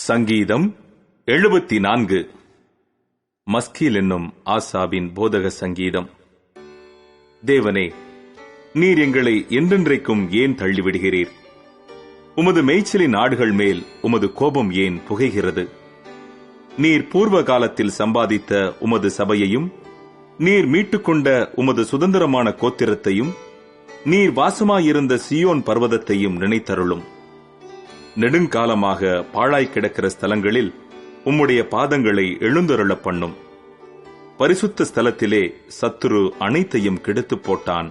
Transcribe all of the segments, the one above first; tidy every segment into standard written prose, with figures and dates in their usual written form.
சங்கீதம் 74. மஸ்கீல் என்னும் ஆசாபின் போதக சங்கீதம். தேவனே, நீர் எங்களை என்றென்றைக்கும் ஏன் தள்ளிவிடுகிறீர்? உமது மேய்ச்சலின் ஆடுகள் மேல் உமது கோபம் ஏன் புகைகிறது? நீர் பூர்வ காலத்தில் சம்பாதித்த உமது சபையையும், நீர் மீட்டுக்கொண்ட உமது சுதந்திரமான கோத்திரத்தையும், நீர் வாசமாயிருந்த சியோன் பர்வதத்தையும் நினைத்தருளும். நெடுங்காலமாக பாழாய் கிடக்கிற ஸ்தலங்களில் உம்முடைய பாதங்களை எழுந்தருள பண்ணும். பரிசுத்த ஸ்தலத்திலே சத்துரு அனைத்தையும் கெடுத்துப் போட்டான்.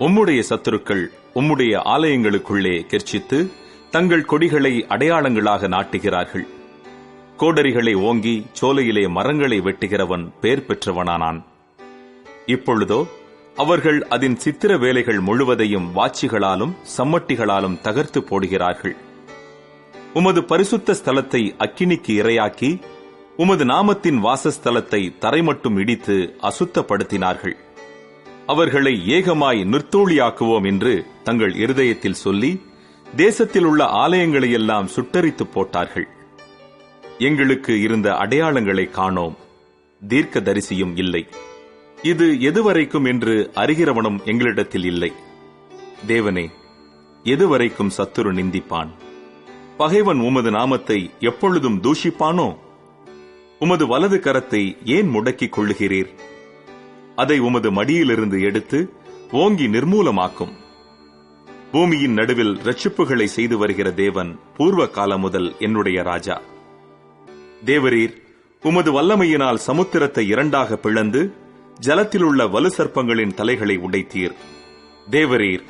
உம்முடைய சத்துருக்கள் உம்முடைய ஆலயங்களுக்குள்ளே கெர்ச்சித்து தங்கள் கொடிகளை அடையாளங்களாக நாட்டுகிறார்கள். கோடரிகளை ஓங்கி சோலையிலே மரங்களை வெட்டுகிறவன் பெயர் பெற்றவனானான். இப்பொழுதோ அவர்கள் அதன் சித்திர வேலைகள் முழுவதையும் வாட்சிகளாலும் சம்மட்டிகளாலும் தகர்த்து போடுகிறார்கள். உமது பரிசுத்த ஸ்தலத்தை அக்கினிக்கு இரையாக்கி உமது நாமத்தின் வாசஸ்தலத்தை தரைமட்டும் இடித்து அசுத்தப்படுத்தினார்கள். அவர்களை ஏகமாய் நிர்த்தூளியாக்குவோம் என்று தங்கள் இருதயத்தில் சொல்லி தேசத்தில் உள்ள ஆலயங்களையெல்லாம் சுட்டரித்து போட்டார்கள். எங்களுக்கு இருந்த அடையாளங்களை காணோம், தீர்க்க தரிசியும் இல்லை. இது எதுவரைக்கும் என்று அறிகிறவனும் எங்களிடத்தில் இல்லை. தேவனே, எதுவரைக்கும் சத்துரு நிந்திப்பான்? பகைவன் உமது நாமத்தை எப்பொழுதும் தூஷிப்பானோ? உமது வலது கரத்தை ஏன் முடக்கிக் கொள்ளுகிறீர்? அதை உமது மடியிலிருந்து எடுத்து ஓங்கி நிர்மூலமாக்கும். பூமியின் நடுவில் இரட்சிப்புகளை செய்து வருகிற தேவன் பூர்வ காலம் முதல் என்னுடைய ராஜா. தேவரீர் உமது வல்லமையினால் சமுத்திரத்தை இரண்டாக பிளந்து ஜலத்தில் உள்ள வலு சர்ப்பங்களின் தலைகளை உடைத்தீர். தேவரீர்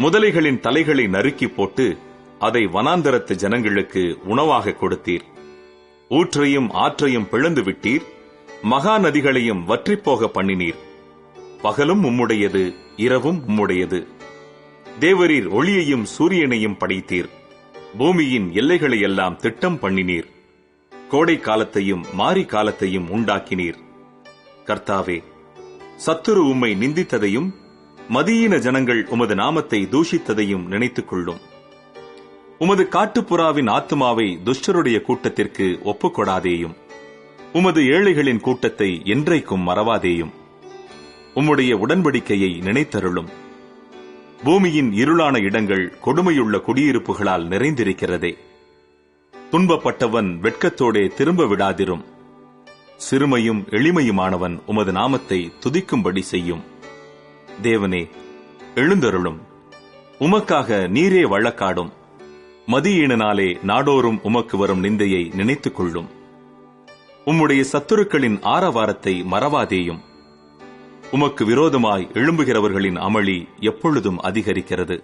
முதலைகளின் தலைகளை நறுக்கி போட்டு அதை வனாந்தரத்து ஜனங்களுக்கு உணவாக கொடுத்தீர். ஊற்றையும் ஆற்றையும் பிளந்து விட்டீர், மகா நதிகளையும் வற்றிப்போக பண்ணினீர். பகலும் உம்முடையது, இரவும் உம்முடையது. தேவரீர் ஒளியையும் சூரியனையும் படைத்தீர். பூமியின் எல்லைகளையெல்லாம் திட்டம் பண்ணினீர். கோடை காலத்தையும் மாரி காலத்தையும் உண்டாக்கினீர். கர்த்தாவே, சத்துரு உம்மை நிந்தித்ததையும் மதியீன ஜனங்கள் உமது நாமத்தை தூஷித்ததையும் நினைத்துக் கொள்ளும். உமது காட்டுப்புறாவின் ஆத்துமாவை துஷ்டருடைய கூட்டத்திற்கு ஒப்புக்கொடாதேயும். உமது ஏழைகளின் கூட்டத்தை என்றைக்கும் மறவாதேயும். உம்முடைய உடன்படிக்கையை நினைத்தருளும். பூமியின் இருளான இடங்கள் கொடுமையுள்ள குடியிருப்புகளால் நிறைந்திருக்கிறதே. துன்பப்பட்டவன் வெட்கத்தோடே திரும்ப விடாதிரும். சிறுமையும் எளிமையுமானவன் உமது நாமத்தை துதிக்கும்படி செய்யும். தேவனே, எழுந்தருளும். உமக்காக நீரே வழக்காடும். மதியீனனாலே நாடோறும் உமக்கு வரும் நிந்தையை நினைத்துக் கொள்ளும். உம்முடைய சத்துருக்களின் ஆரவாரத்தை மறவாதேயும். உமக்கு விரோதமாய் எழும்புகிறவர்களின் அமளி எப்பொழுதும் அதிகரிக்கிறது.